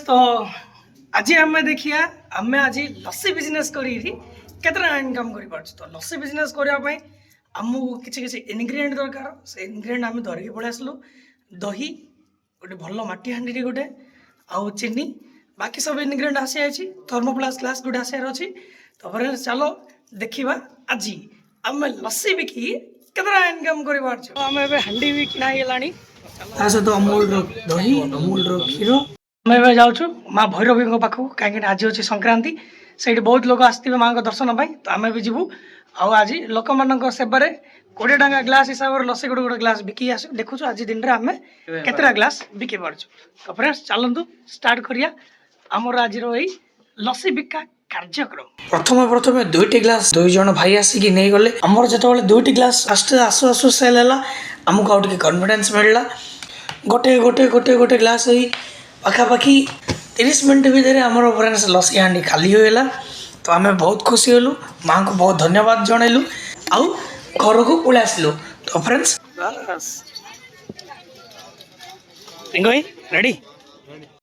तो आज आम देखिए आम आज लस्सी बिजनेस करी केतना इनकम कर पार्छ। तो लस्सी बिजनेस करने आमको किसी किसी इनग्रेडिएंट दरकार से इनग्रेडिएंट आम धरिकी पलि आसलु दही गोटे भल माटी हांडी गोटे आउ चीनी बाकी सब इनग्रेडिएंट आसी जाइए थर्मोप्लास ग्लास गोटे आसार अच्छी। तो चलो देखा आज आम लस्सी बिकी केतना इनकम कर पार्छ। आम हांडी भी किना सहित अमूल दही अमूल क्षीर आम ए जाऊँ माँ भैरवी पाखक कहीं आज अच्छी संक्रांति से बहुत लोग आसते माँ दर्शन पाई। तो आम भी जीवु आज लोक मान सेवार 20 टंका ग्लास हिसाब से लस्सी गोटे गोटे ग्लास बिकी आस देखु आज दिन में आम केतटा ग्लास बिकी पार्छ। तो फ्रेंड्स चलतु स्टार्ट करिया आमर आज यही लस्सी बिका कार्यक्रम। प्रथम प्रथम 2टी ग्लास 2 जन भाई आसिक नहीं गले आमर जो 2टी ग्लास फास्ट आसु आसु सेल है आमको आउ कॉन्फिडेंस मिलला गोटे गोटे गोटे गोटे ग्लास हुई पाखापाखि 30 मिनट भितर आमर फ्रेंड्स लस्सी हांडी खाली होगा। तो आम बहुत खुशी हलु माँ को बहुत धन्यवाद जनइलु आउ घर को पलि आसलु। तो फ्रेंड्स रेडी